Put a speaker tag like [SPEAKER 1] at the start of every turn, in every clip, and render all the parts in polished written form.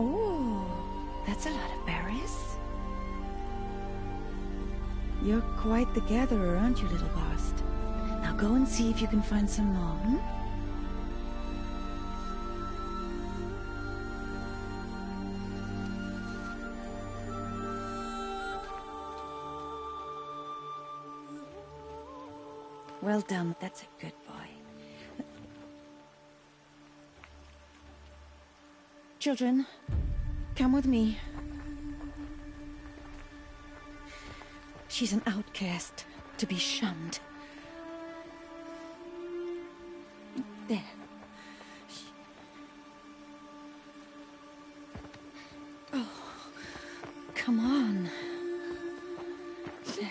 [SPEAKER 1] Oh, that's a lot of berries. You're quite the gatherer, aren't you, little Bast? Now go and see if you can find some more, hmm? Well done, that's a good boy. Children, come with me. She's an outcast, to be shunned. There. Oh, come on. There.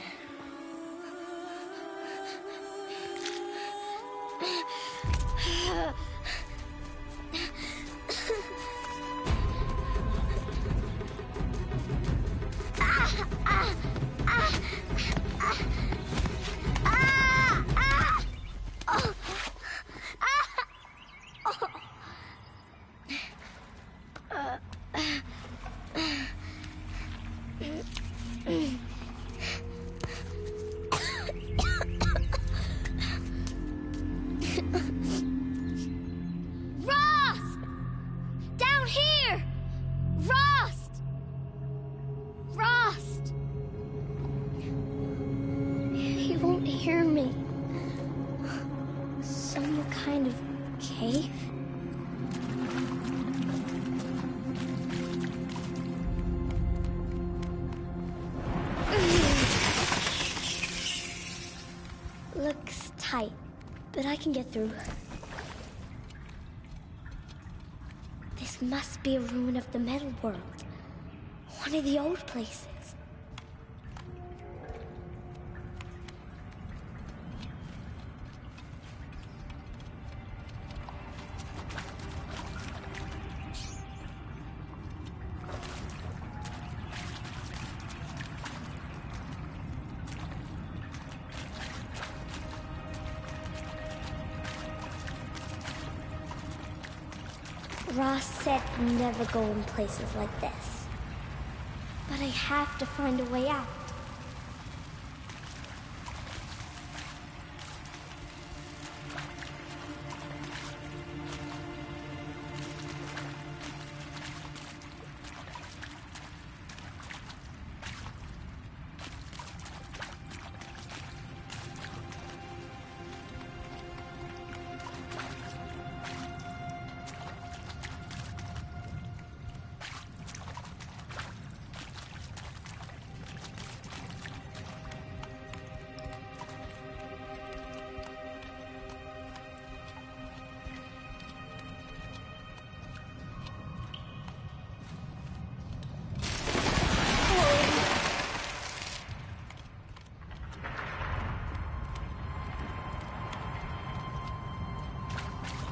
[SPEAKER 2] Looks tight, but I can get through. This must be a ruin of the metal world. One of the old places. Ross said never go in places like this. But I have to find a way out.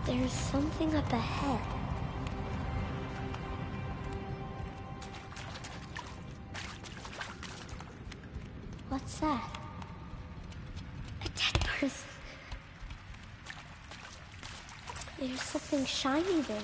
[SPEAKER 2] There's something up ahead. What's that? A dead person. There's something shiny there.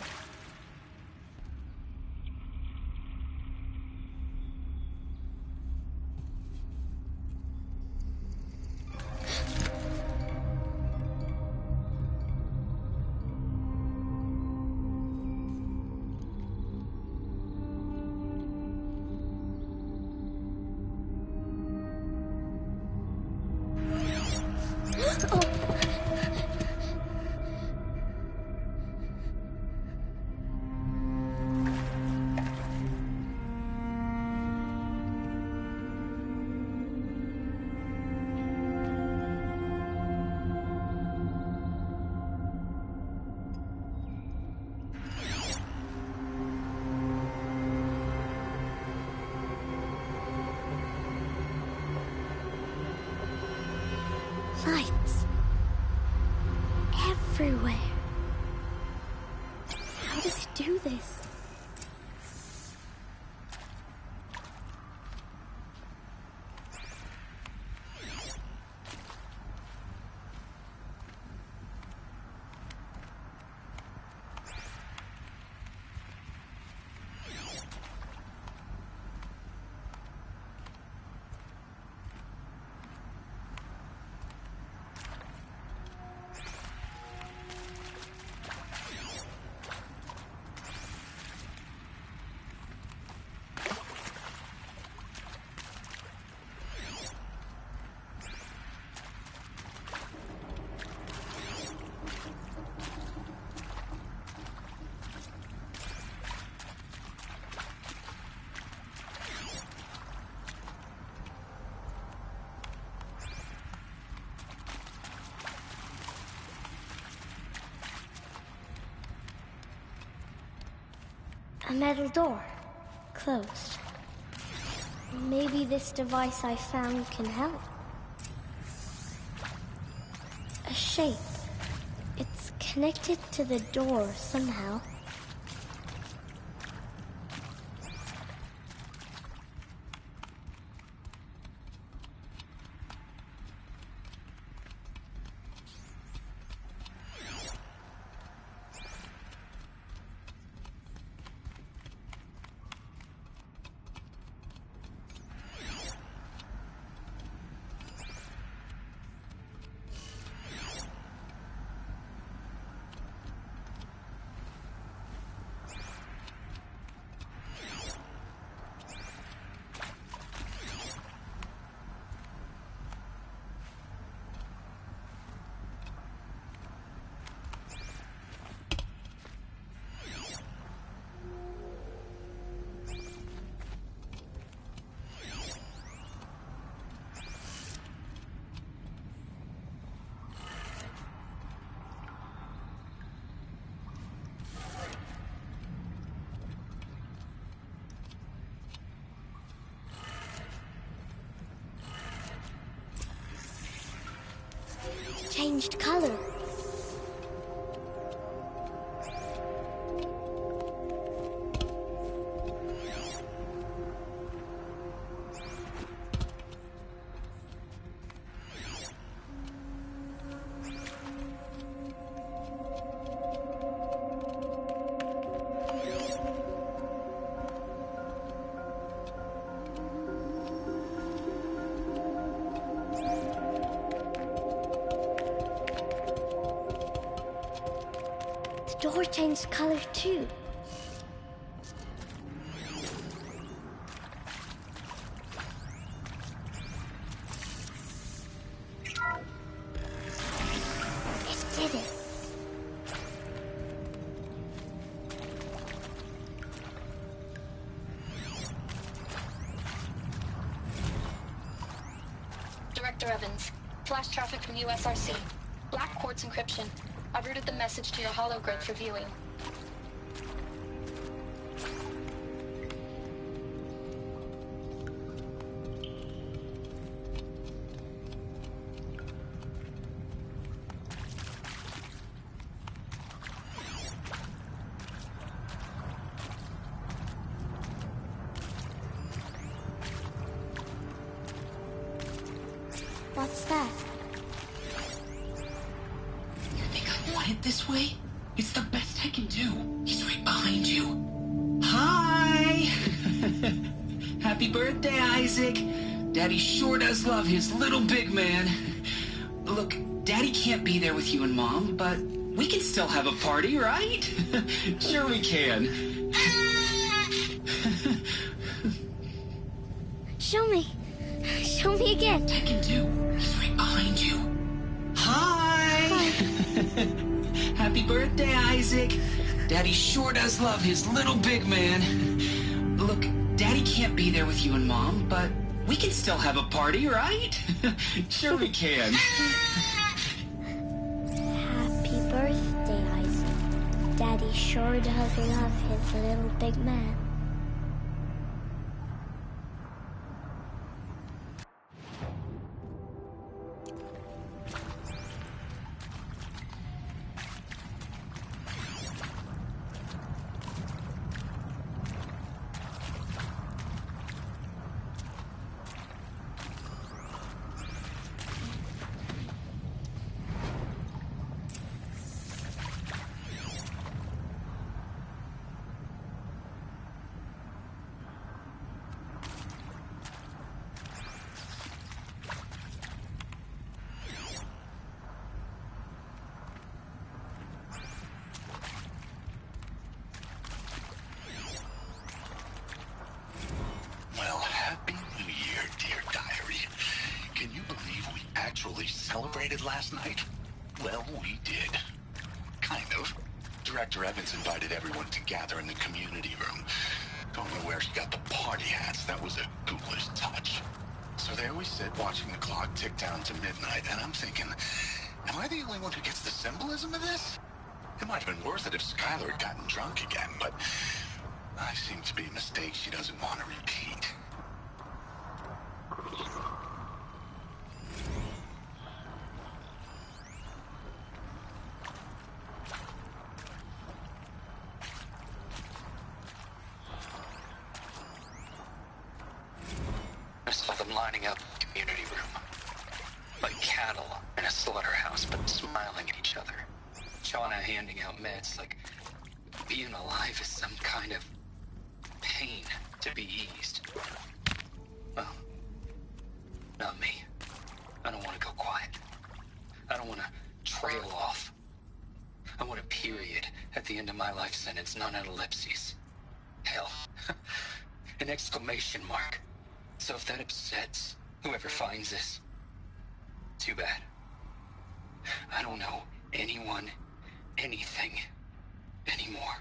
[SPEAKER 2] Lights. Everywhere. How does it do this? A metal door. Closed. Maybe this device I found can help. A shape. It's connected to the door somehow. Changed color. The door changed color too. It did it.
[SPEAKER 3] Director Evans, flash traffic from USRC. Black quartz encryption. I've routed the message to your hologrid for viewing.
[SPEAKER 2] What's that?
[SPEAKER 4] This way? It's the best I can do. He's right behind you. Hi! Happy birthday, Isaac. Daddy sure does love his little big man. Look, Daddy can't be there with you and Mom, but we can still have a party, right? Sure we can.
[SPEAKER 2] Show me. Show me again.
[SPEAKER 4] I can do. He's right behind you. Hi! Happy birthday, Isaac. Daddy sure does love his little big man. Look, Daddy can't be there with you and Mom, but we can still have a party, right? Sure we can.
[SPEAKER 2] Happy birthday, Isaac. Daddy sure does love his little big man.
[SPEAKER 5] Celebrated last night? Well, we did. Kind of. Director Evans invited everyone to gather in the community room. Don't know where she got the party hats. That was a ghoulish touch. So there we sit, watching the clock tick down to midnight, and I'm thinking, am I the only one who gets the symbolism of this? It might have been worth it if Skylar had gotten drunk again, but I seem to be a mistake she doesn't want to repeat.
[SPEAKER 4] I saw them lining up in the community room. Like cattle in a slaughterhouse, but smiling at each other. Shauna handing out meds like being alive is some kind of pain to be eased. Well, not me. I don't want to go quiet. I don't want to trail off. I want a period at the end of my life sentence, not an ellipses. Hell, an exclamation mark. So if that upsets whoever finds this, too bad. I don't know anyone, anything, anymore.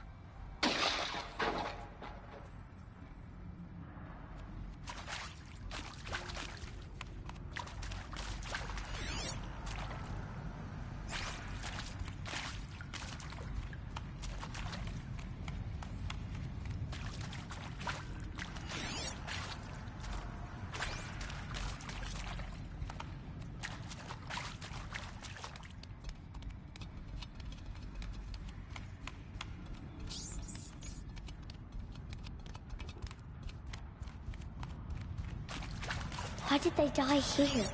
[SPEAKER 2] Why did they die here?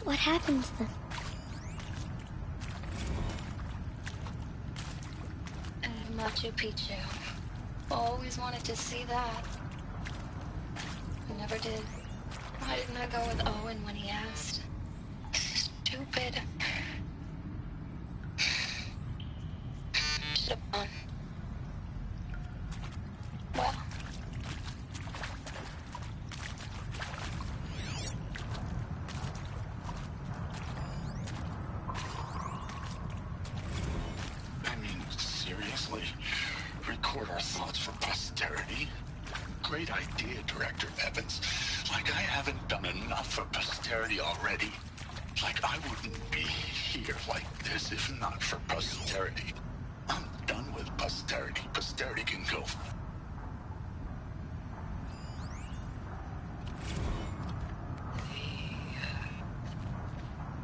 [SPEAKER 2] What happened to them?
[SPEAKER 3] And Machu Picchu. Always wanted to see that. I never did. Why didn't I go with Owen when he asked? Stupid. Should have gone. Well.
[SPEAKER 5] I mean, seriously? Record our thoughts for posterity? Great idea, Director Evans. Like I haven't done enough for posterity already. Like I wouldn't be here like this if not for posterity. I'm done with posterity. Posterity can go.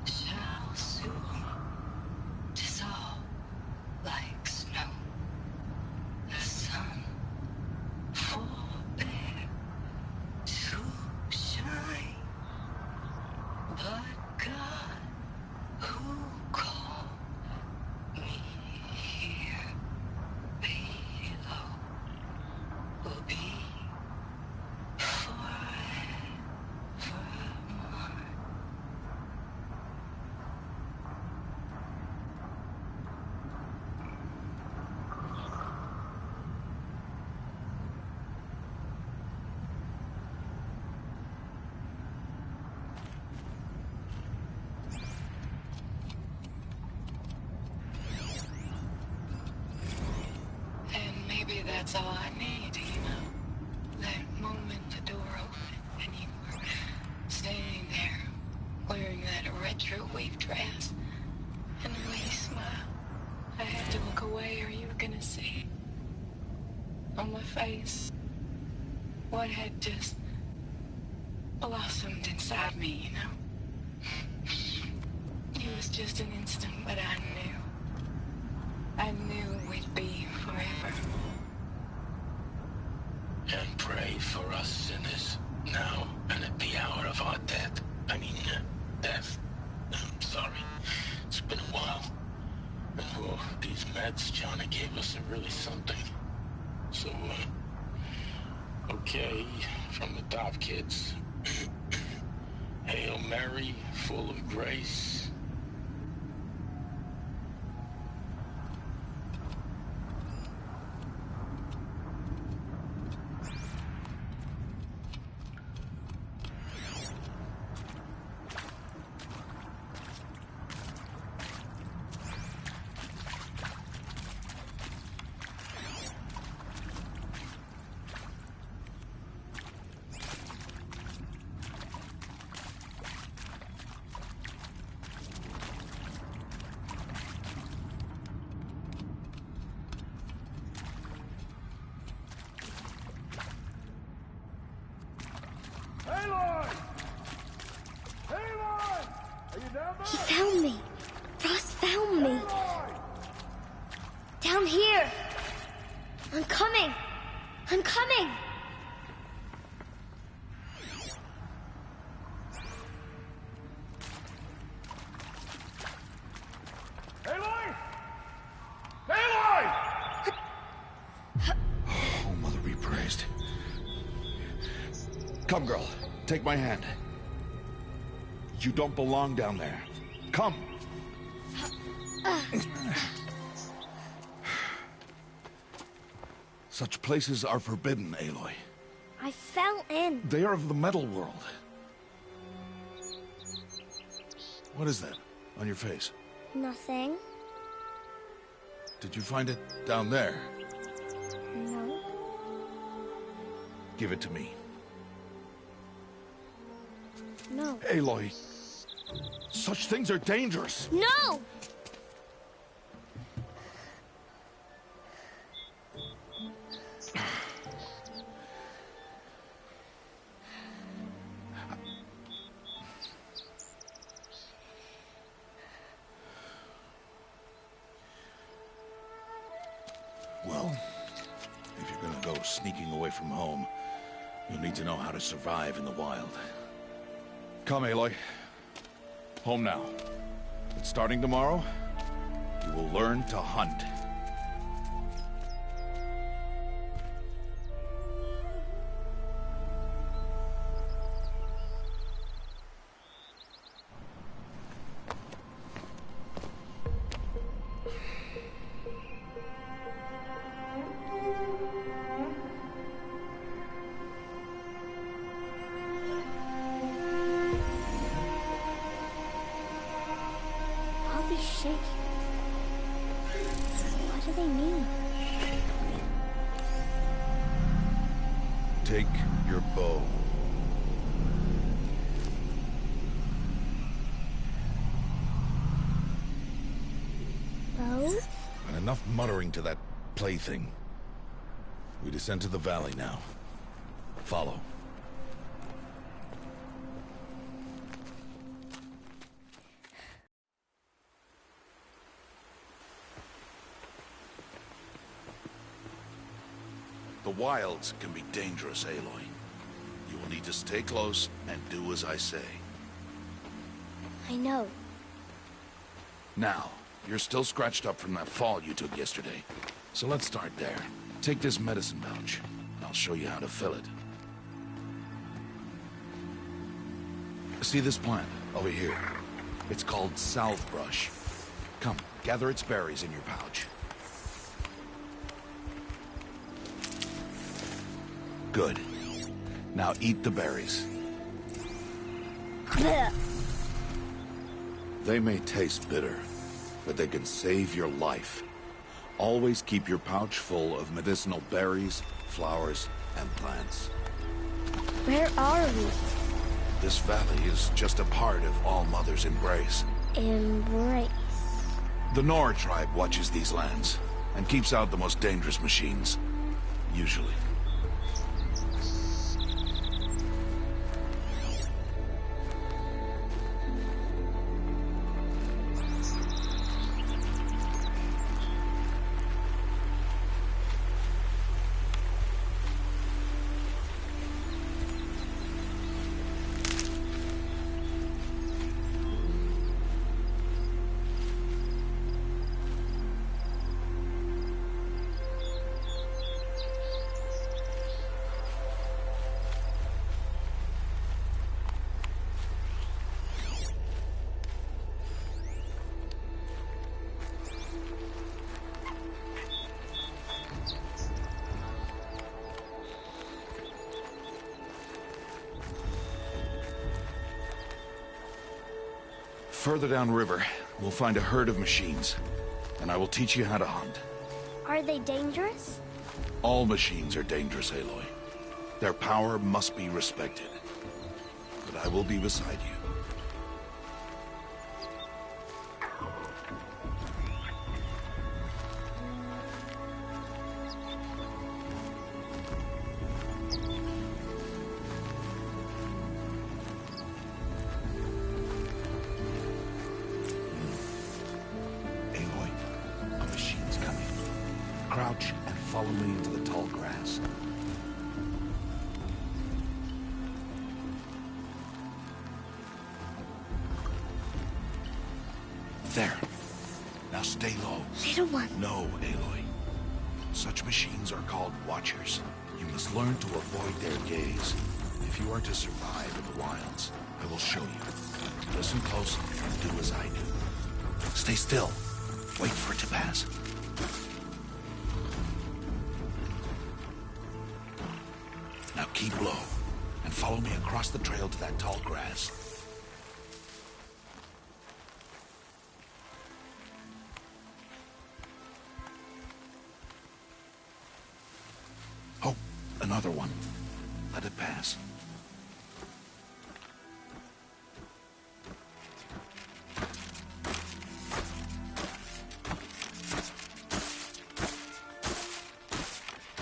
[SPEAKER 3] Shall soon dissolve like snow. The sun forbear to shine, but God who called me here below will be forevermore. And maybe that's all I need, you know? That moment the door opened and you were standing there wearing that retro weave dress. And the way you smiled, I had to look away or you were gonna see on my face what had just blossomed inside me, you know? It was just an instant, but I knew. I knew we'd be forever.
[SPEAKER 5] And pray for us sinners, now and at the hour of our death. Death. I'm sorry. It's been a while. And well, these meds Johnny gave us are really something. So, okay, from the top, kids. Hail Mary, full of grace.
[SPEAKER 2] I'm coming! I'm coming!
[SPEAKER 6] Aloy! Aloy! Oh, Mother be praised. Come, girl. Take my hand. You don't belong down there. Come. Such places are forbidden, Aloy.
[SPEAKER 2] I fell in.
[SPEAKER 6] They are of the metal world. What is that on your face?
[SPEAKER 2] Nothing.
[SPEAKER 6] Did you find it down there?
[SPEAKER 2] No.
[SPEAKER 6] Give it to me.
[SPEAKER 2] No.
[SPEAKER 6] Aloy, such things are dangerous.
[SPEAKER 2] No!
[SPEAKER 6] Well, if you're gonna go sneaking away from home, you'll need to know how to survive in the wild. Come, Aloy. Home now. But starting tomorrow, you will learn to hunt.
[SPEAKER 2] I'll be shaking. What do they mean?
[SPEAKER 6] Take your bow.
[SPEAKER 2] Bow?
[SPEAKER 6] And enough muttering to that plaything. We descend to the valley now. Follow. The wilds can be dangerous, Aloy. You will need to stay close and do as I say.
[SPEAKER 2] I know.
[SPEAKER 6] Now, you're still scratched up from that fall you took yesterday. So let's start there. Take this medicine pouch. I'll show you how to fill it. See this plant over here? It's called salve brush. Come, gather its berries in your pouch. Good. Now eat the berries.
[SPEAKER 2] Blech.
[SPEAKER 6] They may taste bitter, but they can save your life. Always keep your pouch full of medicinal berries, flowers, and plants.
[SPEAKER 2] Where are we?
[SPEAKER 6] This valley is just a part of All Mother's embrace.
[SPEAKER 2] Embrace.
[SPEAKER 6] The Nor tribe watches these lands and keeps out the most dangerous machines. Usually. Further downriver, we'll find a herd of machines, and I will teach you how to hunt.
[SPEAKER 2] Are they dangerous?
[SPEAKER 6] All machines are dangerous, Aloy. Their power must be respected. But I will be beside you. Aloy, a machine's coming. Crouch and follow me into the tall grass. There. Now stay low.
[SPEAKER 2] Little one.
[SPEAKER 6] No, Aloy. Such machines are called Watchers. You must learn to avoid their gaze. If you are to survive in the wilds, I will show you. Listen close and do as I do. Stay still. Wait for it to pass. Now keep low and follow me across the trail to that tall grass. Oh, another one. Let it pass.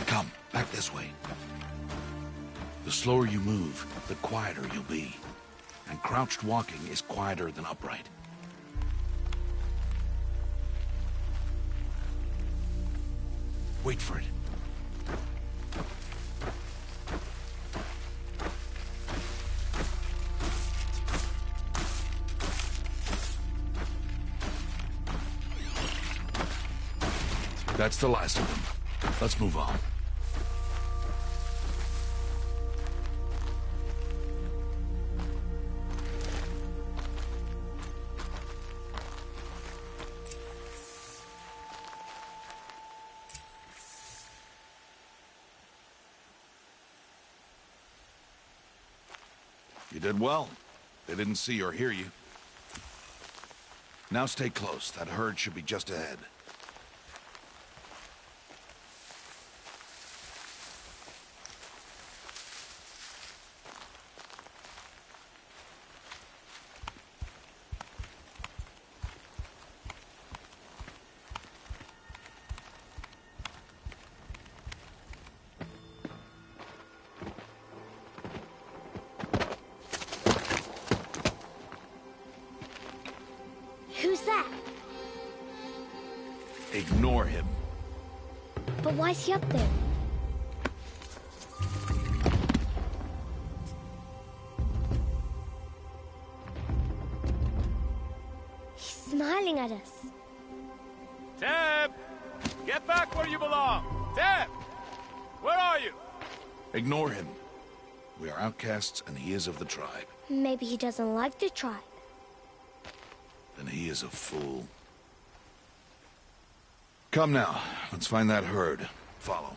[SPEAKER 6] Come, back this way. The slower you move, the quieter you'll be. And crouched walking is quieter than upright. Wait for it. That's the last of them. Let's move on. You did well. They didn't see or hear you. Now stay close. That herd should be just ahead.
[SPEAKER 2] Who's that?
[SPEAKER 6] Ignore him.
[SPEAKER 2] But why's he up there? He's smiling at us.
[SPEAKER 7] Teb! Get back where you belong! Teb! Where are you?
[SPEAKER 6] Ignore him. We are outcasts and he is of the tribe.
[SPEAKER 2] Maybe he doesn't like the tribe.
[SPEAKER 6] Then he is a fool. Come now, let's find that herd. Follow.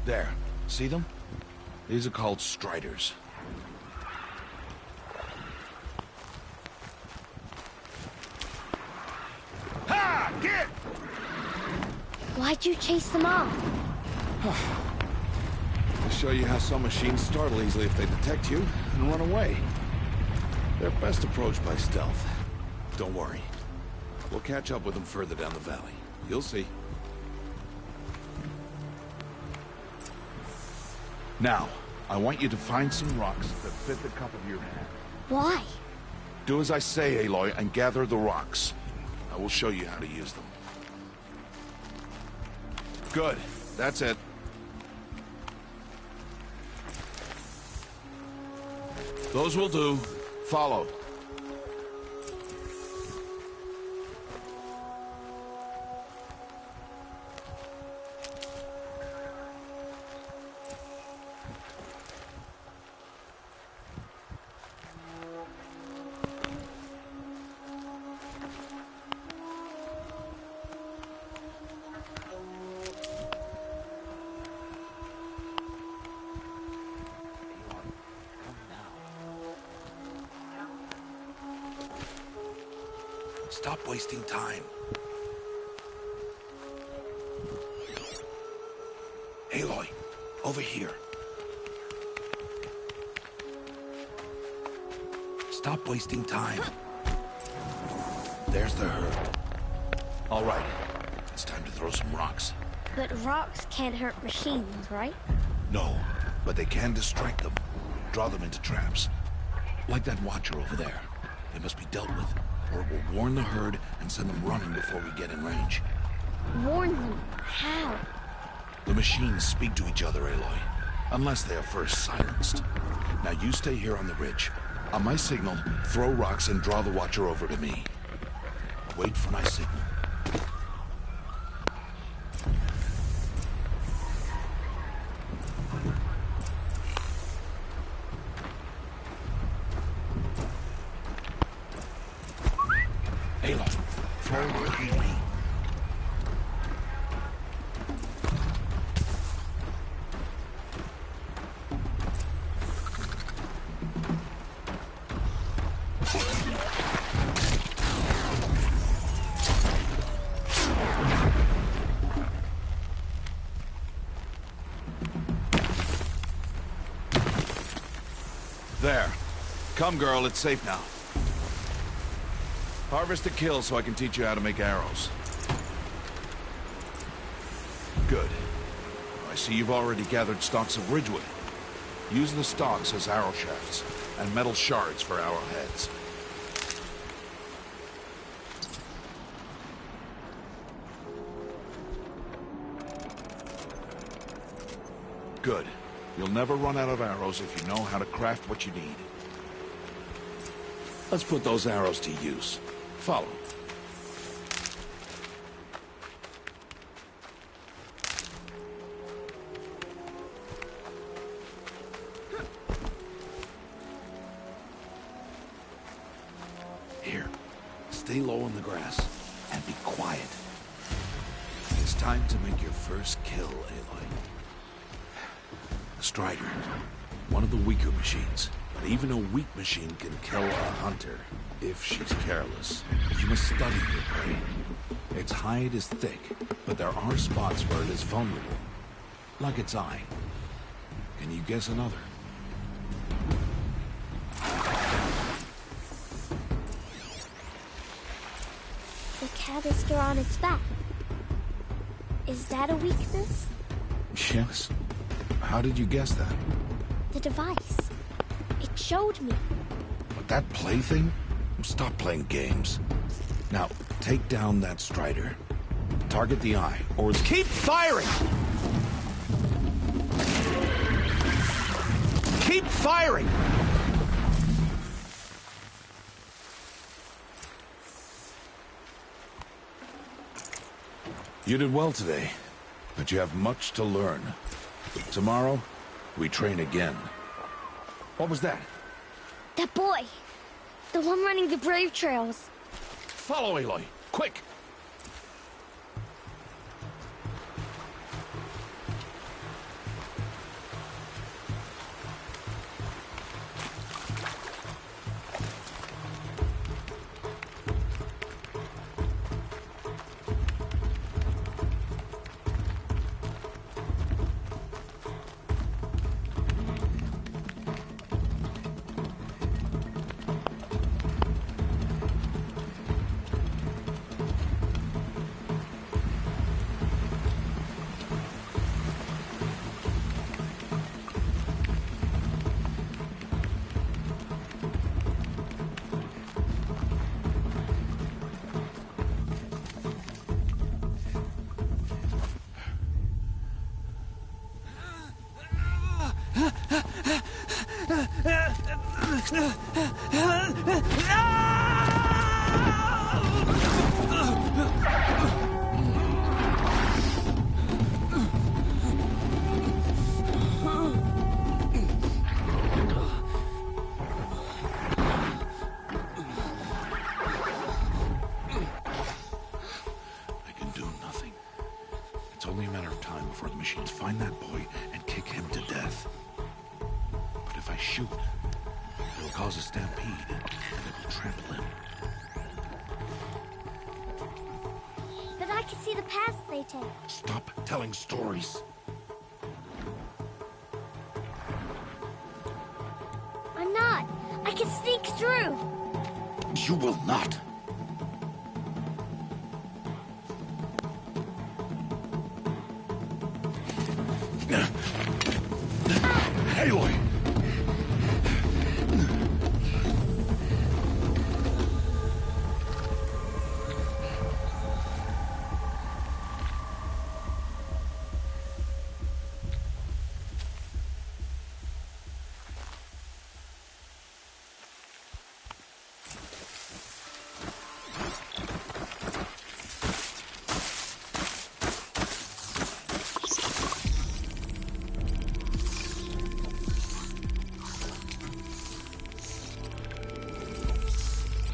[SPEAKER 6] There. See them? These are called striders. Ha! Get!
[SPEAKER 2] Why'd you chase them off?
[SPEAKER 6] To show you how some machines startle easily if they detect you and run away. They're best approached by stealth. Don't worry. We'll catch up with them further down the valley. You'll see. Now, I want you to find some rocks that fit the cup of your hand.
[SPEAKER 2] Why?
[SPEAKER 6] Do as I say, Aloy, and gather the rocks. I will show you how to use them. Good. That's it. Those will do. Follow. Stop wasting time. Aloy, over here. Stop wasting time. There's the herd. All right, it's time to throw some rocks.
[SPEAKER 2] But rocks can't hurt machines, right?
[SPEAKER 6] No, but they can distract them. Draw them into traps. Like that watcher over there. They must be dealt with, or it will warn the herd and send them running before we get in range.
[SPEAKER 2] Warn them? How?
[SPEAKER 6] The machines speak to each other, Aloy. Unless they are first silenced. Now you stay here on the ridge. On my signal, throw rocks and draw the watcher over to me. Wait for my signal. Aloy, throw over to me. There. Come, girl, it's safe now. Harvest a kill so I can teach you how to make arrows. Good. I see you've already gathered stalks of ridgewood. Use the stalks as arrow shafts, and metal shards for arrowheads. Good. You'll never run out of arrows if you know how to craft what you need. Let's put those arrows to use. Follow. Here, stay low in the grass and be quiet. It's time to make your first kill, Aloy. Strider, one of the weaker machines, but even a weak machine can kill a hunter if she's careless. You must study your prey. Its hide is thick, but there are spots where it is vulnerable, like its eye. Can you guess another?
[SPEAKER 2] The canister on its back. Is that a weakness?
[SPEAKER 6] Yes. How did you guess that?
[SPEAKER 2] The device. It showed me.
[SPEAKER 6] But that plaything? Stop playing games. Now, take down that Strider. Target the eye, or keep firing! Keep firing! You did well today, but you have much to learn. Tomorrow, we train again. What was that?
[SPEAKER 2] That boy. The one running the brave trails.
[SPEAKER 6] Follow Aloy, quick! It's only a matter of time before the machines find that boy and kick him to death. But if I shoot, it'll cause a stampede, and it will trample him.
[SPEAKER 2] But I can see the paths they take.
[SPEAKER 6] Stop telling stories.
[SPEAKER 2] I'm not. I can sneak through.
[SPEAKER 6] You will not. Aloy!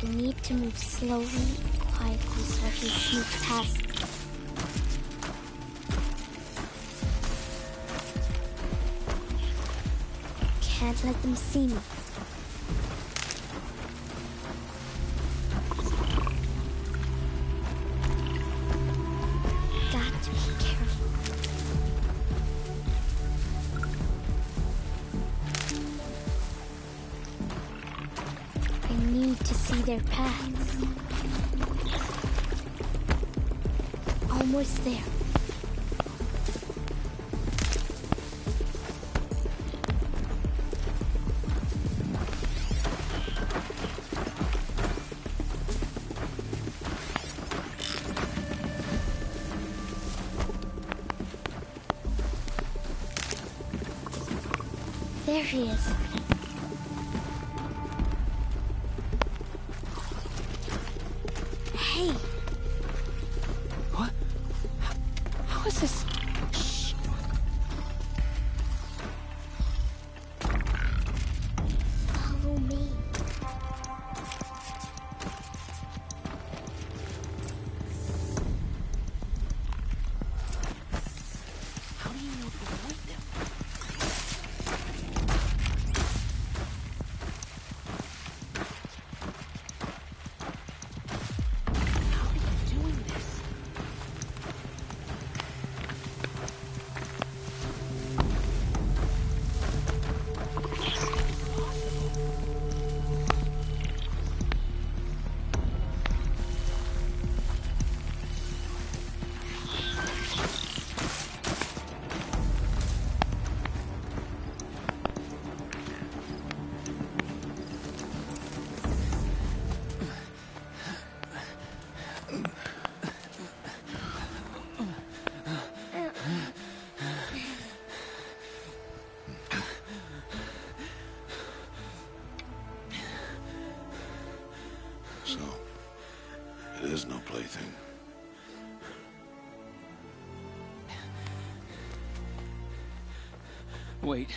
[SPEAKER 2] I need to move slowly and quietly so I can sneak past. Can't let them see me. Got to be careful. I need to see their paths. Almost there. There he is. Hey.
[SPEAKER 4] What? How is this? Shh.
[SPEAKER 2] Follow me.
[SPEAKER 4] How do you know to avoid them? How are you doing this?
[SPEAKER 6] So, it is no plaything.
[SPEAKER 4] Wait.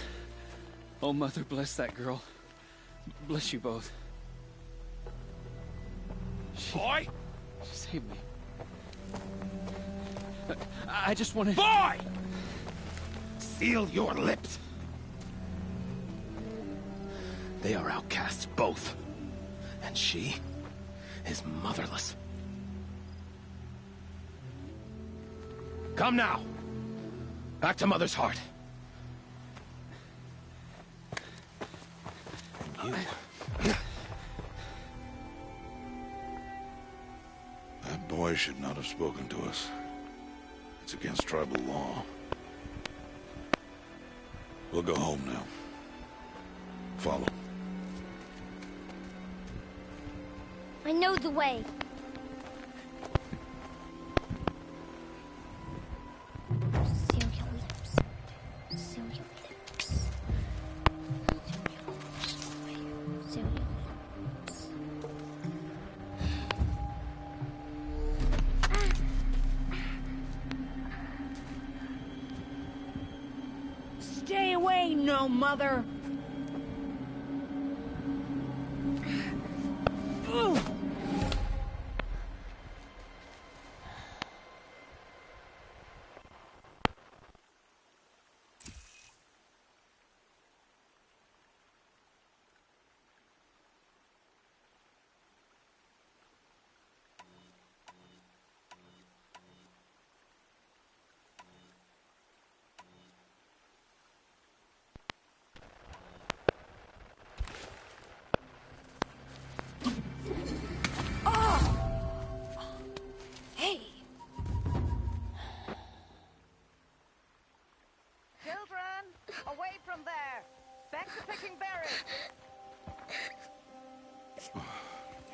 [SPEAKER 4] Oh, Mother, bless that girl. Bless you both.
[SPEAKER 7] Boy!
[SPEAKER 4] She saved me. I just wanted...
[SPEAKER 7] Boy! Seal your lips.
[SPEAKER 8] They are outcasts, both. And she is motherless. Come now. Back to Mother's heart. And you.
[SPEAKER 6] That boy should not have spoken to us. It's against tribal law. We'll go home now. Follow.
[SPEAKER 2] I know the way. Seal your lips. Seal your lips. Seal your lips.
[SPEAKER 1] Stay away, no mother!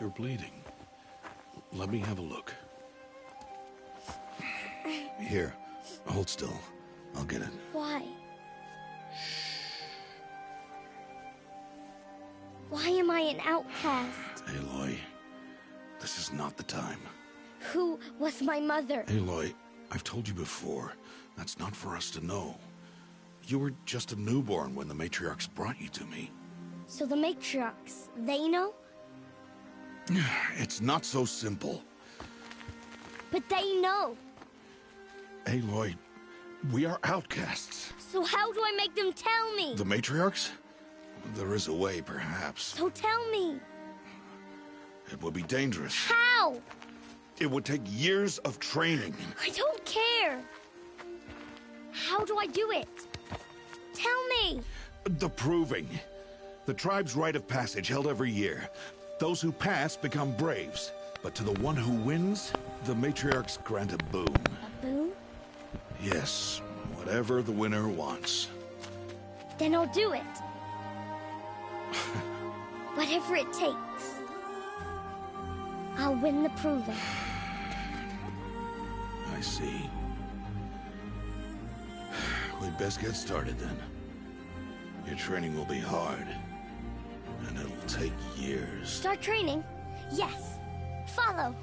[SPEAKER 6] You're bleeding. Let me have a look. Here, hold still. I'll get it.
[SPEAKER 2] Why? Why am I an outcast?
[SPEAKER 6] Aloy, this is not the time.
[SPEAKER 2] Who was my mother?
[SPEAKER 6] Aloy, I've told you before, that's not for us to know. You were just a newborn when the matriarchs brought you to me.
[SPEAKER 2] So the matriarchs, they know?
[SPEAKER 6] It's not so simple.
[SPEAKER 2] But they know.
[SPEAKER 6] Aloy, we are outcasts.
[SPEAKER 2] So how do I make them tell me?
[SPEAKER 6] The matriarchs? There is a way, perhaps.
[SPEAKER 2] So tell me.
[SPEAKER 6] It would be dangerous.
[SPEAKER 2] How?
[SPEAKER 6] It would take years of training.
[SPEAKER 2] I don't care. How do I do it? Tell me.
[SPEAKER 6] The proving. The tribe's rite of passage held every year. Those who pass become braves. But to the one who wins, the matriarchs grant a boon.
[SPEAKER 2] A boon?
[SPEAKER 6] Yes, whatever the winner wants.
[SPEAKER 2] Then I'll do it. Whatever it takes. I'll win the proving.
[SPEAKER 6] I see. We'd best get started then. Your training will be hard. And it'll take years.
[SPEAKER 2] Start training? Yes. Follow.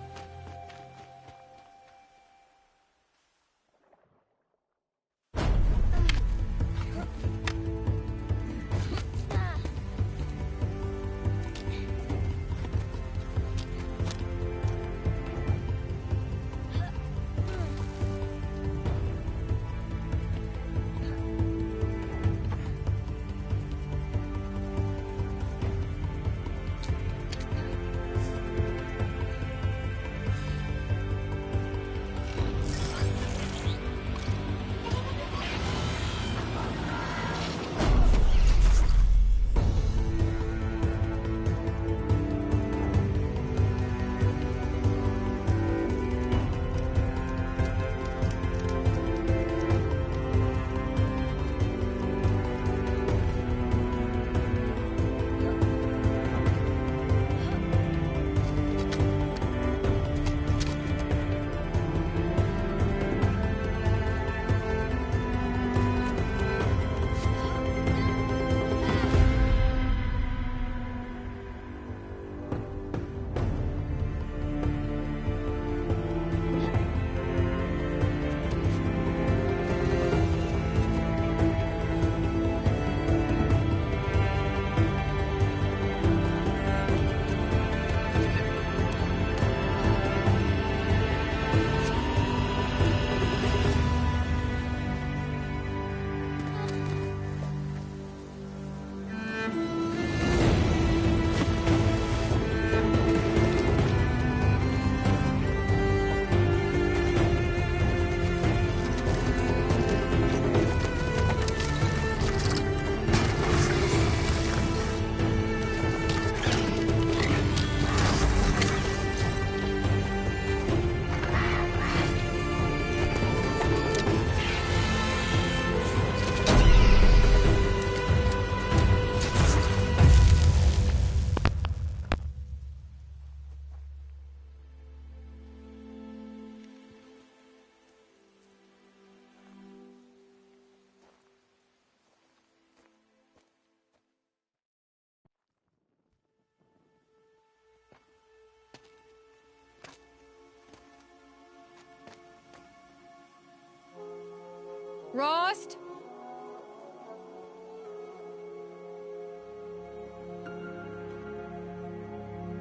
[SPEAKER 9] Rost?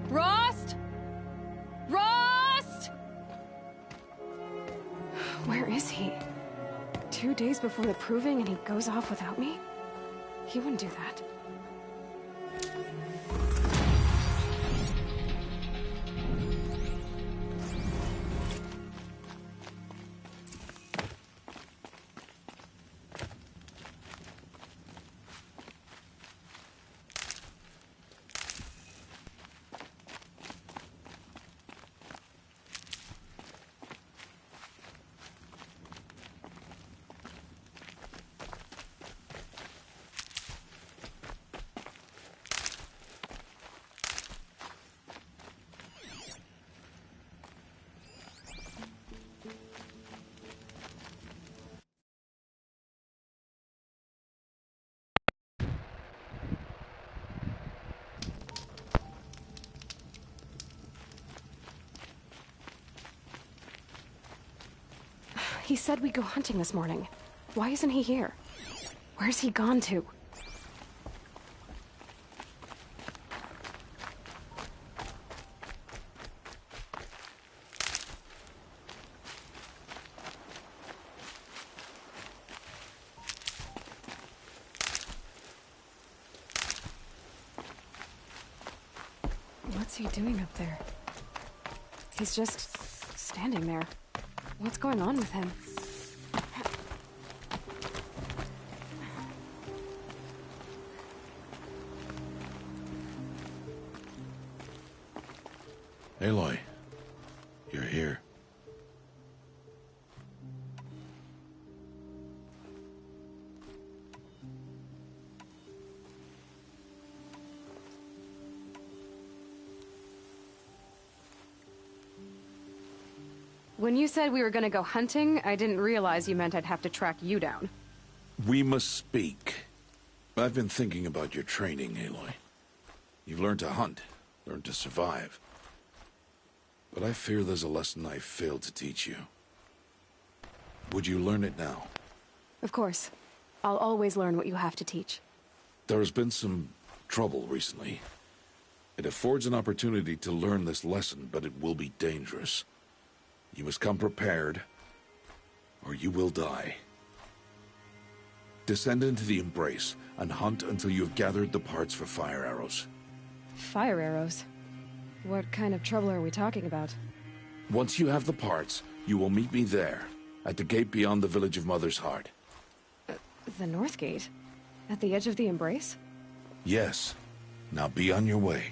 [SPEAKER 9] Rost? Rost?
[SPEAKER 10] Where is he? 2 days before the proving and he goes off without me? He wouldn't do that. He said we'd go hunting this morning. Why isn't he here? Where's he gone to? What's he doing up there? He's just standing there. What's going on with him?
[SPEAKER 6] Aloy, you're here.
[SPEAKER 10] When you said we were gonna go hunting, I didn't realize you meant I'd have to track you down.
[SPEAKER 6] We must speak. I've been thinking about your training, Aloy. You've learned to hunt, learned to survive. But I fear there's a lesson I failed to teach you. Would you learn it now?
[SPEAKER 10] Of course. I'll always learn what you have to teach.
[SPEAKER 6] There has been some trouble recently. It affords an opportunity to learn this lesson, but it will be dangerous. You must come prepared, or you will die. Descend into the Embrace and hunt until you have gathered the parts for fire arrows.
[SPEAKER 10] Fire arrows? What kind of trouble are we talking about?
[SPEAKER 6] Once you have the parts, you will meet me there, at the gate beyond the village of Mother's Heart.
[SPEAKER 10] The North Gate? At the edge of the Embrace?
[SPEAKER 6] Yes. Now be on your way.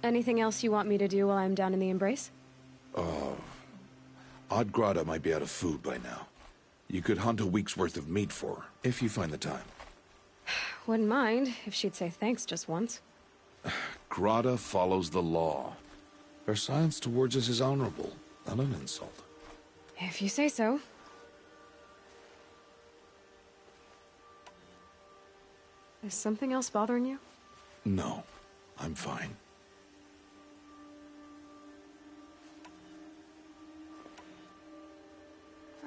[SPEAKER 10] Anything else you want me to do while I'm down in the Embrace?
[SPEAKER 6] Odd Grata might be out of food by now. You could hunt a week's worth of meat for her, if you find the time.
[SPEAKER 10] Wouldn't mind if she'd say thanks just once.
[SPEAKER 6] Grata follows the law. Her silence towards us is honorable, not an insult.
[SPEAKER 10] If you say so. Is something else bothering you?
[SPEAKER 6] No, I'm fine.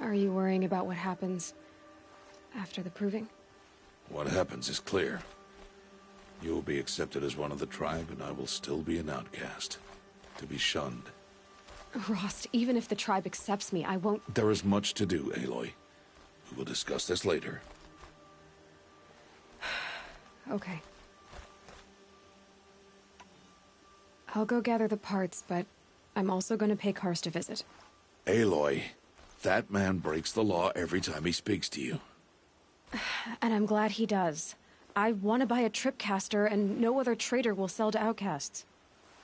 [SPEAKER 10] Are you worrying about what happens after the proving?
[SPEAKER 6] What happens is clear. You will be accepted as one of the tribe, and I will still be an outcast. To be shunned.
[SPEAKER 10] Rost, even if the tribe accepts me, I won't...
[SPEAKER 6] There is much to do, Aloy. We will discuss this later.
[SPEAKER 10] Okay. I'll go gather the parts, but I'm also going to pay Karst a visit.
[SPEAKER 6] Aloy, that man breaks the law every time he speaks to you.
[SPEAKER 10] And I'm glad he does. I want to buy a tripcaster, and no other trader will sell to outcasts.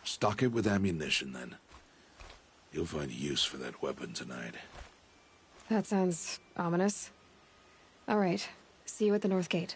[SPEAKER 6] Stock it with ammunition, then. You'll find use for that weapon tonight.
[SPEAKER 10] That sounds ominous. All right. See you at the North Gate.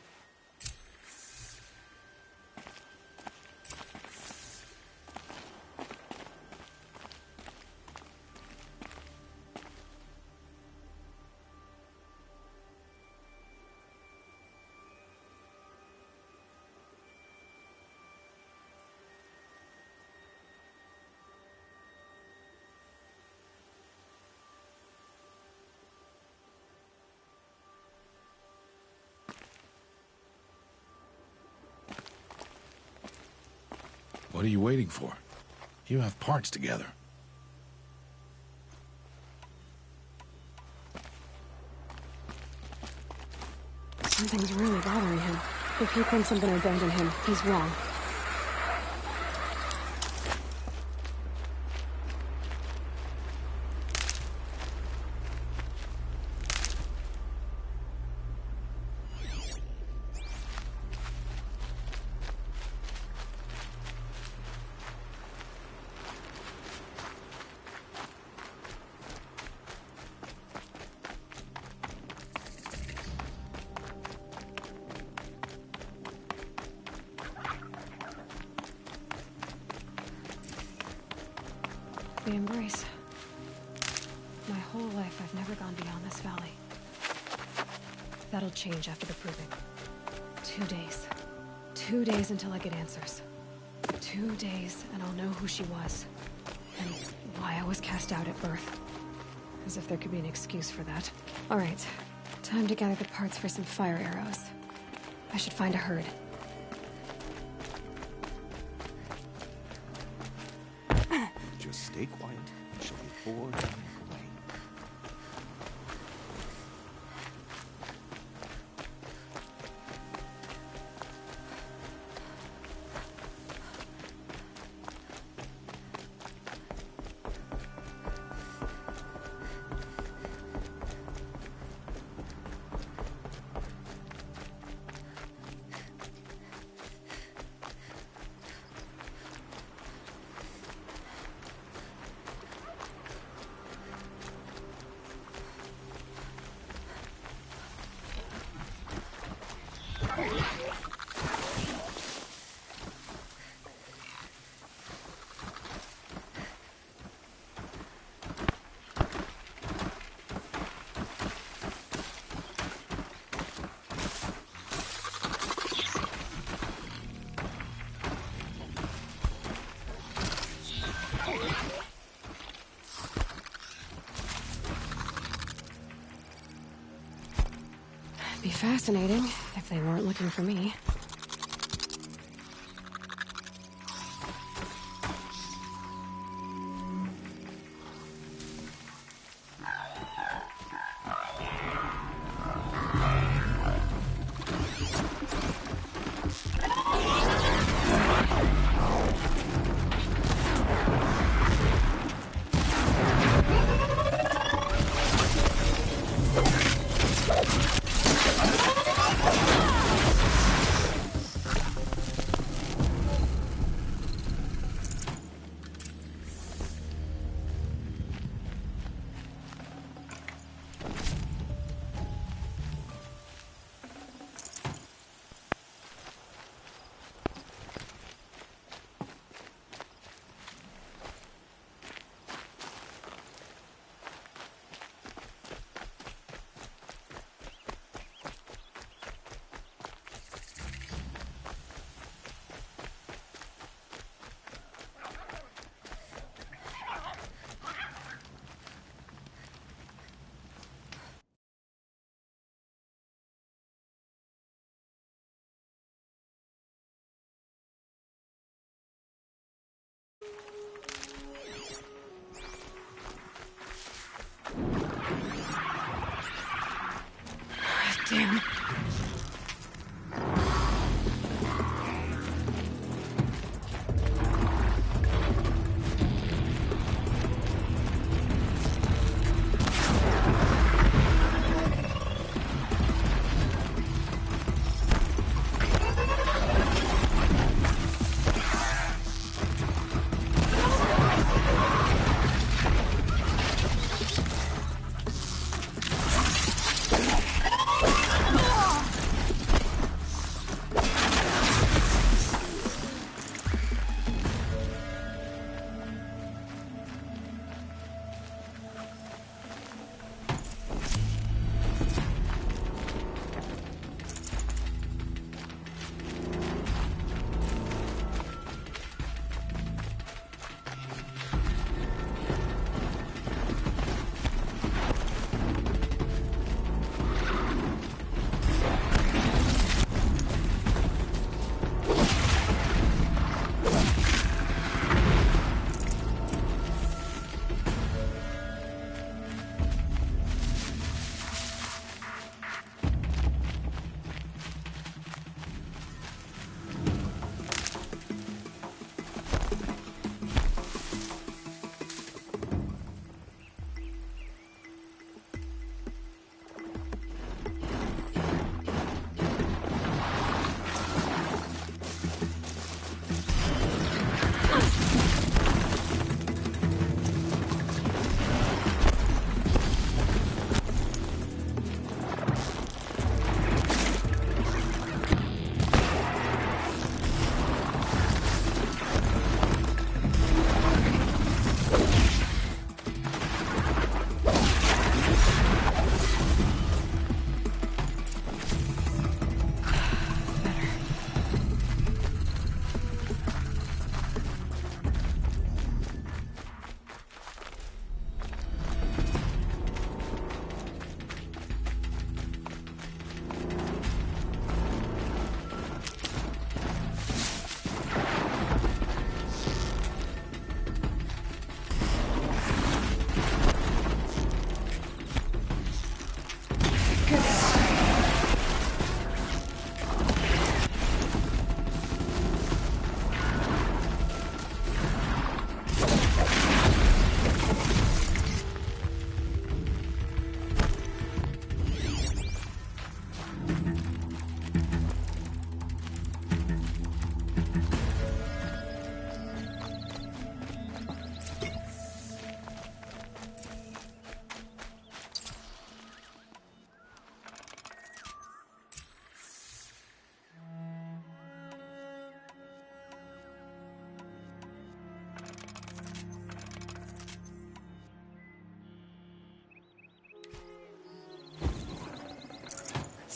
[SPEAKER 6] What are you waiting for? You have parts together.
[SPEAKER 10] Something's really bothering him. If he thinks I'm gonna abandon him, he's wrong. The Embrace. My whole life, I've never gone beyond this valley. That'll change after the proving. 2 days. 2 days until I get answers. 2 days, and I'll know who she was. And why I was cast out at birth. As if there could be an excuse for that. Alright, time to gather the parts for some fire arrows. I should find a herd.
[SPEAKER 11] Just stay quiet, and she'll get bored and walk away.
[SPEAKER 10] Be fascinating if they weren't looking for me. Damn.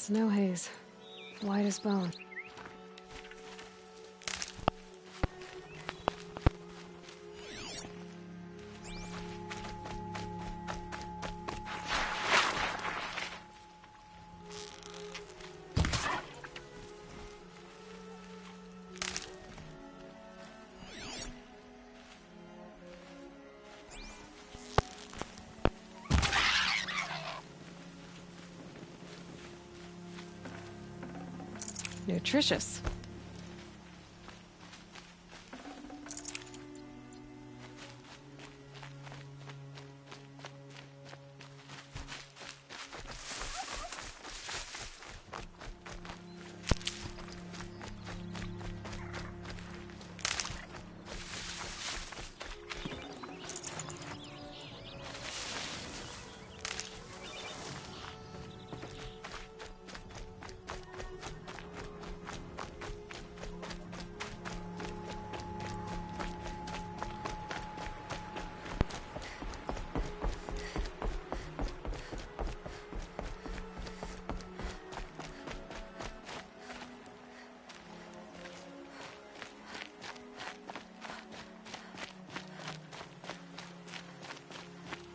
[SPEAKER 10] Snow haze. White as bone. Nutritious.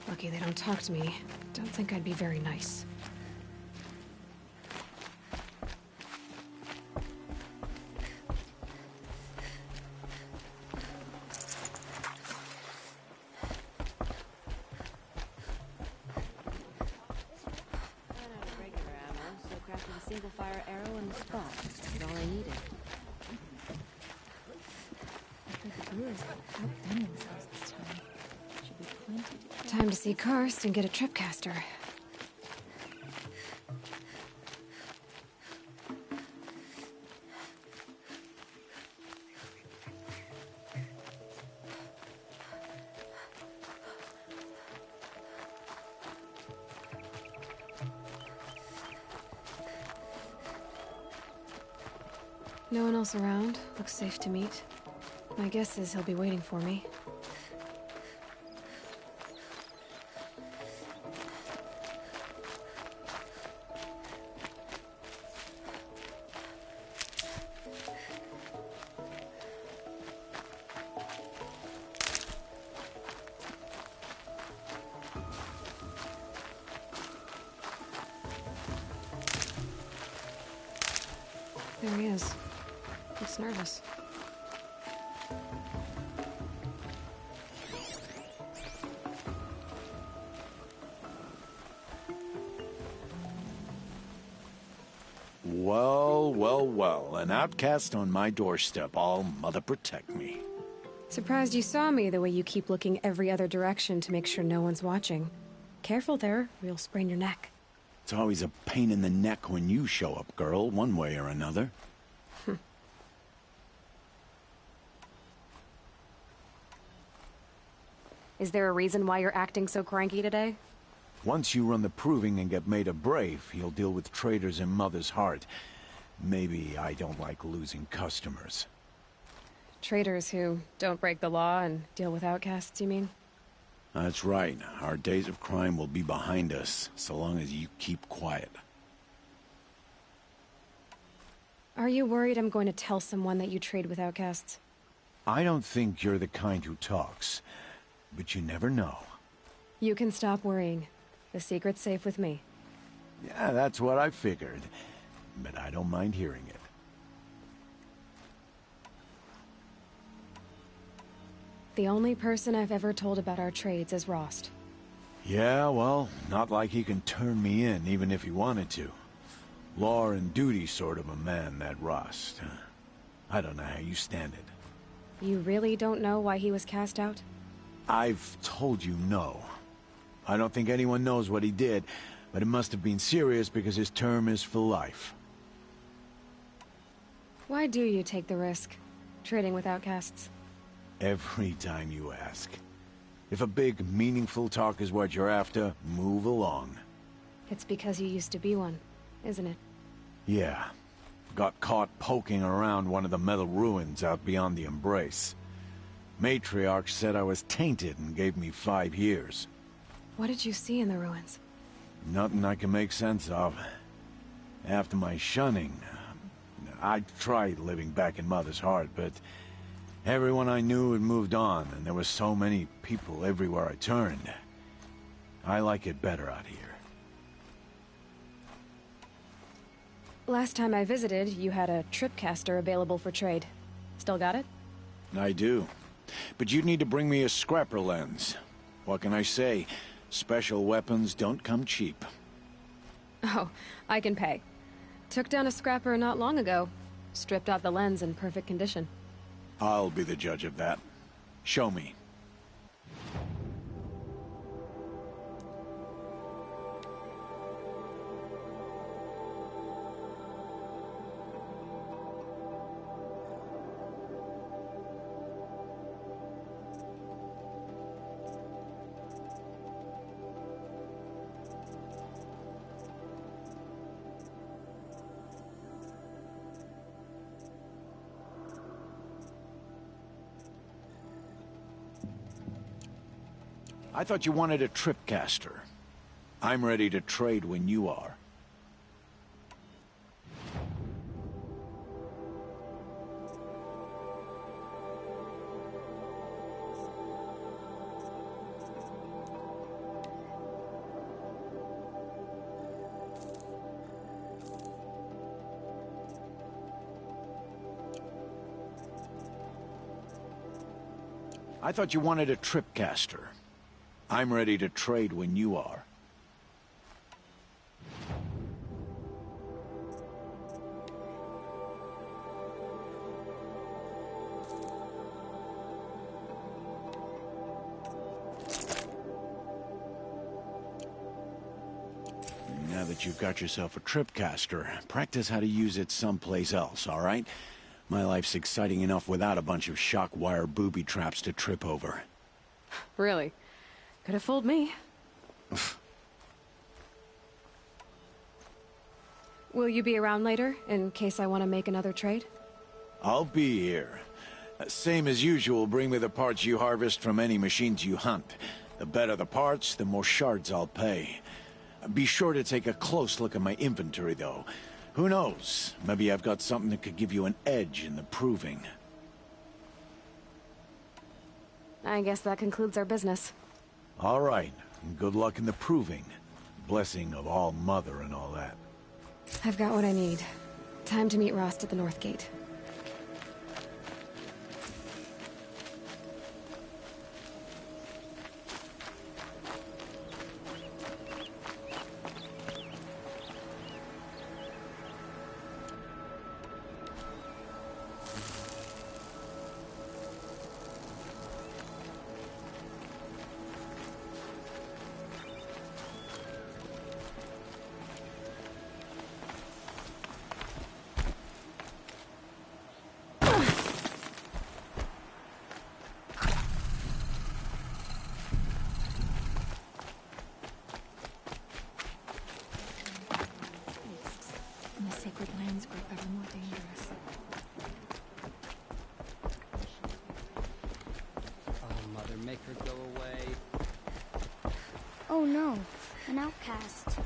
[SPEAKER 10] Lucky they don't talk to me. Don't think I'd be very nice.
[SPEAKER 12] Single-fire arrow in the spot. That's all I needed.
[SPEAKER 1] The brewers outdone themselves this time. Should be plenty to get.
[SPEAKER 10] Time to see Karst and get a tripcaster. No one else around. Looks safe to meet. My guess is he'll be waiting for me. There he is. Looks nervous.
[SPEAKER 6] Well, well, well. An outcast on my doorstep. All mother protect me.
[SPEAKER 10] Surprised you saw me the way you keep looking every other direction to make sure no one's watching. Careful there, or you'll sprain your neck.
[SPEAKER 6] It's always a pain in the neck when you show up, girl, one way or another.
[SPEAKER 10] Is there a reason why you're acting so cranky today?
[SPEAKER 6] Once you run the proving and get made a brave, you'll deal with traitors in Mother's Heart. Maybe I don't like losing customers.
[SPEAKER 10] Traitors who don't break the law and deal with outcasts, you mean?
[SPEAKER 6] That's right. Our days of crime will be behind us, so long as you keep quiet.
[SPEAKER 10] Are you worried I'm going to tell someone that you trade with outcasts?
[SPEAKER 6] I don't think you're the kind who talks, but you never know.
[SPEAKER 10] You can stop worrying. The secret's safe with me.
[SPEAKER 6] Yeah, that's what I figured, but I don't mind hearing it.
[SPEAKER 10] The only person I've ever told about our trades is Rost.
[SPEAKER 6] Yeah, well, not like he can turn me in, even if he wanted to. Law and duty sort of a man, that Rost. I don't know how you stand it.
[SPEAKER 10] You really don't know why he was cast out?
[SPEAKER 6] I've told you no. I don't think anyone knows what he did, but it must have been serious because his term is for life.
[SPEAKER 10] Why do you take the risk, trading with outcasts?
[SPEAKER 6] Every time you ask. If a big, meaningful talk is what you're after, move along.
[SPEAKER 10] It's because you used to be one, isn't it?
[SPEAKER 6] Yeah. Got caught poking around one of the metal ruins out beyond the Embrace. Matriarch said I was tainted and gave me 5 years.
[SPEAKER 10] What did you see in the ruins?
[SPEAKER 6] Nothing I can make sense of.
[SPEAKER 13] After my shunning, I tried living back in Mother's Heart, but everyone I knew had moved on, and there were so many people everywhere I turned. I like it better out here.
[SPEAKER 10] Last time I visited, you had a tripcaster available for trade. Still got it?
[SPEAKER 13] I do. But you'd need to bring me a scrapper lens. What can I say? Special weapons don't come cheap.
[SPEAKER 10] Oh, I can pay. Took down a scrapper not long ago. Stripped out the lens in perfect condition.
[SPEAKER 13] I'll be the judge of that. Show me. I thought you wanted a tripcaster. I'm ready to trade when you are. I thought you wanted a tripcaster. I'm ready to trade when you are. Now that you've got yourself a tripcaster, practice how to use it someplace else, all right? My life's exciting enough without a bunch of shock wire booby traps to trip over.
[SPEAKER 10] Really? Could have fooled me. Will you be around later, in case I want to make another trade?
[SPEAKER 13] I'll be here. Same as usual, bring me the parts you harvest from any machines you hunt. The better the parts, the more shards I'll pay. Be sure to take a close look at my inventory, though. Who knows? Maybe I've got something that could give you an edge in the proving.
[SPEAKER 10] I guess that concludes our business.
[SPEAKER 13] All right. Good luck in the proving. Blessing of All Mother and all that.
[SPEAKER 10] I've got what I need. Time to meet Rost at the North Gate.
[SPEAKER 2] Oh no, an outcast.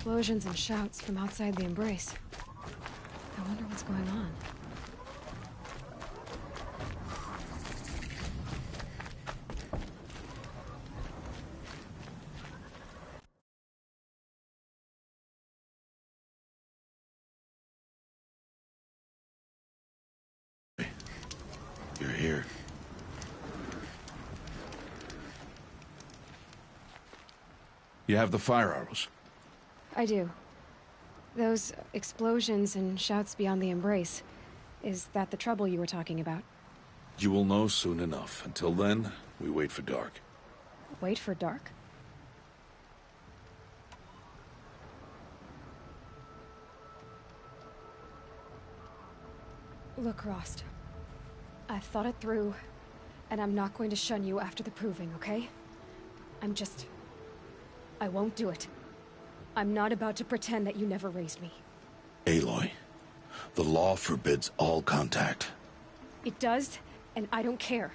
[SPEAKER 10] explosions and shouts from outside the embrace. I wonder what's going on.
[SPEAKER 6] You're here. You have the fire arrows?
[SPEAKER 10] I do. Those explosions and shouts beyond the embrace. Is that the trouble you were talking about?
[SPEAKER 6] You will know soon enough. Until then, we wait for dark.
[SPEAKER 10] Wait for dark? Look, Rost. I've thought it through, and I'm not going to shun you after the proving, okay? I won't do it. I'm not about to pretend that you never raised me.
[SPEAKER 6] Aloy, the law forbids all contact.
[SPEAKER 10] It does, and I don't care.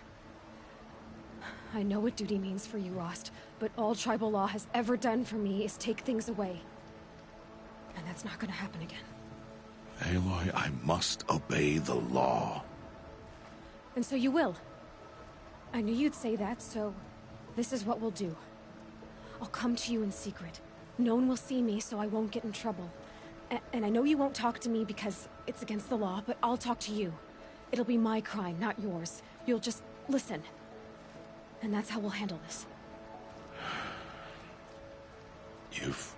[SPEAKER 10] I know what duty means for you, Rost, but all tribal law has ever done for me is take things away. And that's not gonna happen again.
[SPEAKER 6] Aloy, I must obey the law.
[SPEAKER 10] And so you will. I knew you'd say that, so this is what we'll do. I'll come to you in secret. No one will see me, so I won't get in trouble. And I know you won't talk to me because it's against the law, but I'll talk to you. It'll be my crime, not yours. You'll just listen. And that's how we'll handle this.
[SPEAKER 6] You've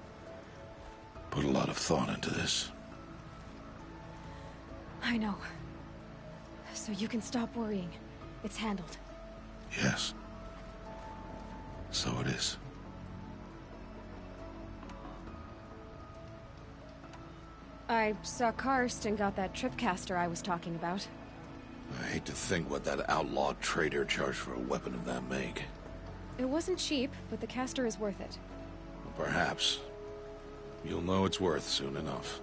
[SPEAKER 6] put a lot of thought into this.
[SPEAKER 10] I know. So you can stop worrying. It's handled.
[SPEAKER 6] Yes. So it is.
[SPEAKER 10] I saw Karst and got that tripcaster I was talking about.
[SPEAKER 6] I hate to think what that outlawed trader charged for a weapon of that make.
[SPEAKER 10] It wasn't cheap, but the caster is worth it.
[SPEAKER 6] Perhaps. You'll know it's worth soon enough.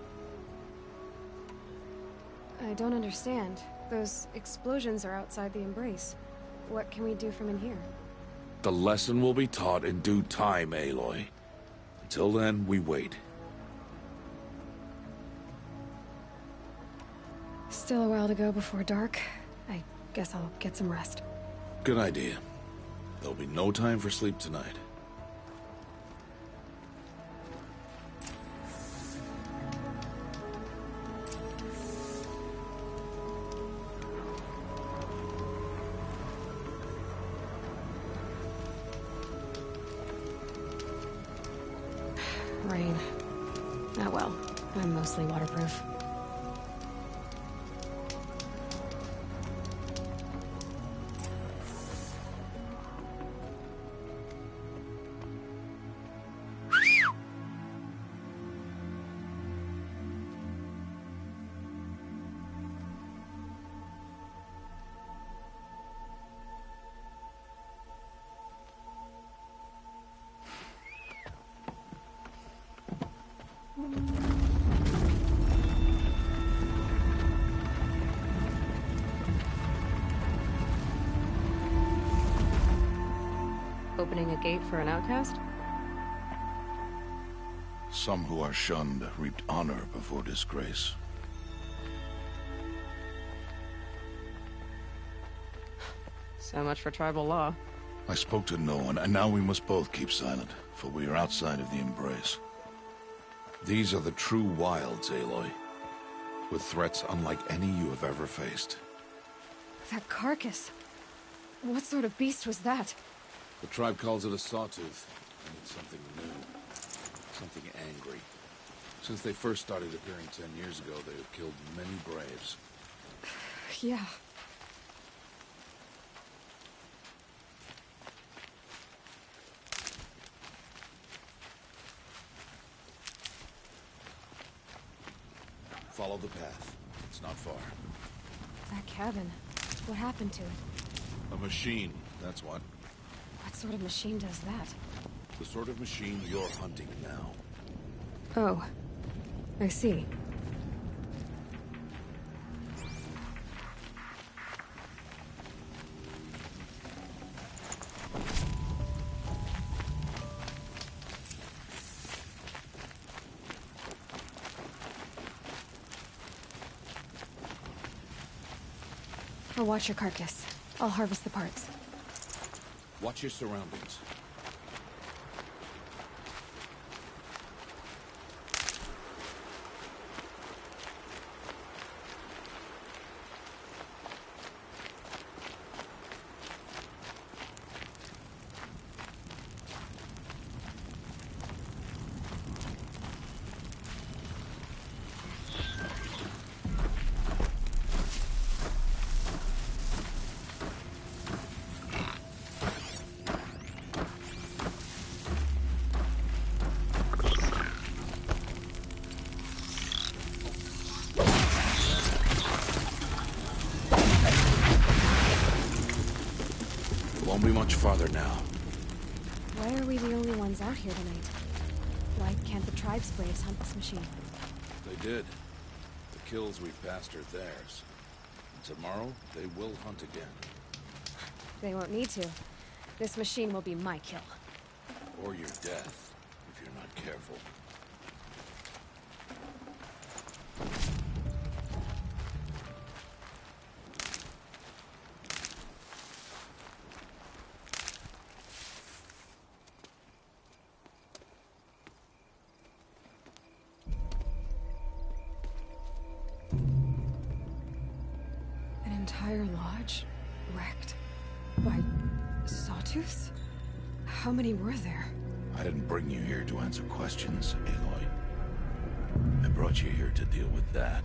[SPEAKER 10] I don't understand. Those explosions are outside the embrace. What can we do from in here?
[SPEAKER 6] The lesson will be taught in due time, Aloy. Until then, we wait.
[SPEAKER 10] Still a while to go before dark. I guess I'll get some rest.
[SPEAKER 6] Good idea. There'll be no time for sleep tonight.
[SPEAKER 10] Rain. Oh well, I'm mostly waterproof.
[SPEAKER 12] Opening a gate for an outcast?
[SPEAKER 6] Some who are shunned reaped honor before disgrace.
[SPEAKER 12] So much for tribal law.
[SPEAKER 6] I spoke to no one, and now we must both keep silent, for we are outside of the embrace. These are the true wilds, Aloy, with threats unlike any you have ever faced.
[SPEAKER 10] That carcass. What sort of beast was that?
[SPEAKER 6] The tribe calls it a sawtooth, and it's something new. Something angry. Since they first started appearing 10 years ago, they have killed many braves.
[SPEAKER 10] Yeah.
[SPEAKER 6] Follow the path. It's not far.
[SPEAKER 10] That cabin. What happened to it?
[SPEAKER 6] A machine, that's what.
[SPEAKER 10] What sort of machine does that?
[SPEAKER 6] The sort of machine you're hunting now.
[SPEAKER 10] Oh. I see. I'll watch your carcass. I'll harvest the parts.
[SPEAKER 6] Watch your surroundings. Won't be much farther now.
[SPEAKER 10] Why are we the only ones out here tonight? Why can't the tribe's braves hunt this machine?
[SPEAKER 6] They did. The kills we passed are theirs. And tomorrow, they will hunt again.
[SPEAKER 10] They won't need to. This machine will be my kill.
[SPEAKER 6] Or your death, if you're not careful.
[SPEAKER 10] Entire lodge wrecked by sawtooths? How many were there?
[SPEAKER 6] I didn't bring you here to answer questions, Aloy. I brought you here to deal with that.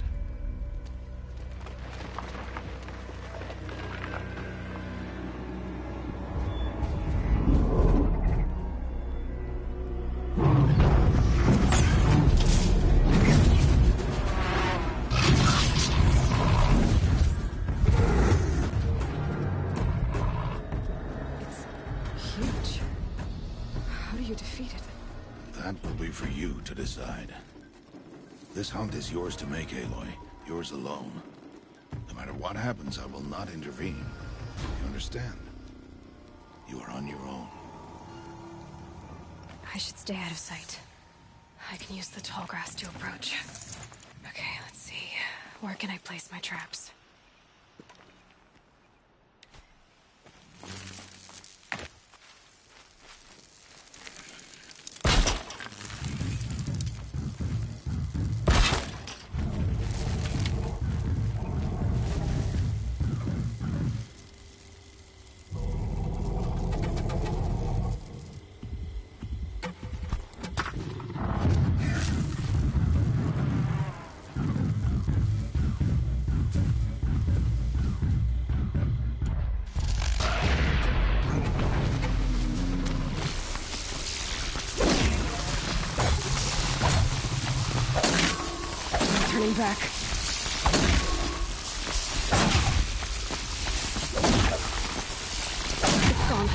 [SPEAKER 6] That will be for you to decide. This hunt is yours to make, Aloy. Yours alone. No matter what happens, I will not intervene. You understand? You are on your own.
[SPEAKER 10] I should stay out of sight. I can use the tall grass to approach. Okay, let's see. Where can I place my traps? Turning back. It's gone.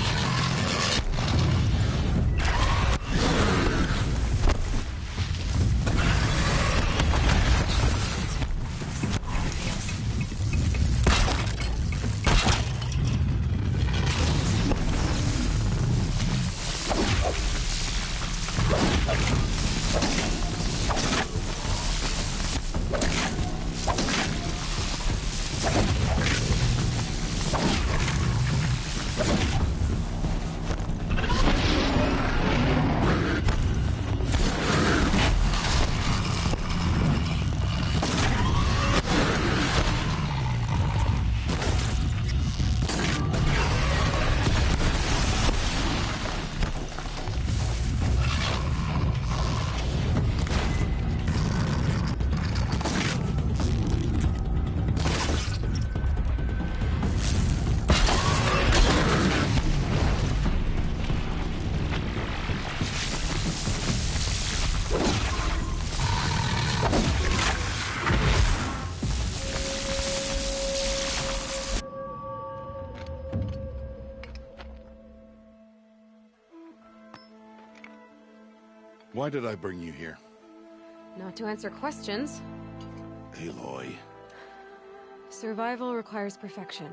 [SPEAKER 6] Why did I bring you here?
[SPEAKER 10] Not to answer questions.
[SPEAKER 6] Aloy.
[SPEAKER 10] Survival requires perfection.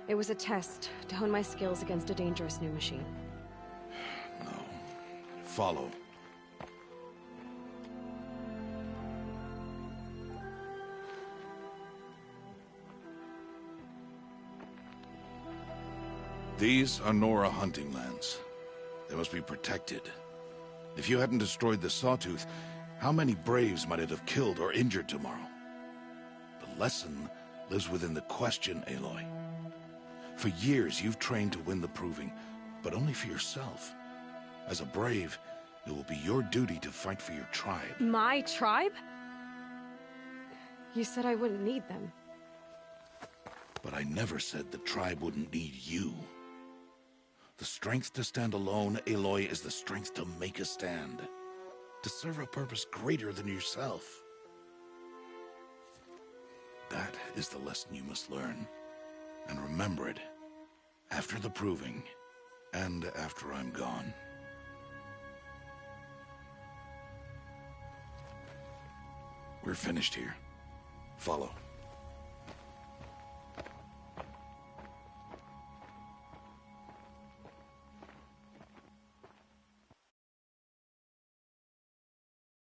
[SPEAKER 10] It was a test to hone my skills against a dangerous new machine.
[SPEAKER 6] No. Follow. These are Nora hunting lands. They must be protected. If you hadn't destroyed the Sawtooth, how many Braves might it have killed or injured tomorrow? The lesson lives within the question, Aloy. For years, you've trained to win the Proving, but only for yourself. As a Brave, it will be your duty to fight for your tribe.
[SPEAKER 10] My tribe? You said I wouldn't need them.
[SPEAKER 6] But I never said the tribe wouldn't need you. The strength to stand alone, Aloy, is the strength to make a stand. To serve a purpose greater than yourself. That is the lesson you must learn. And remember it. After the Proving. And after I'm gone. We're finished here. Follow.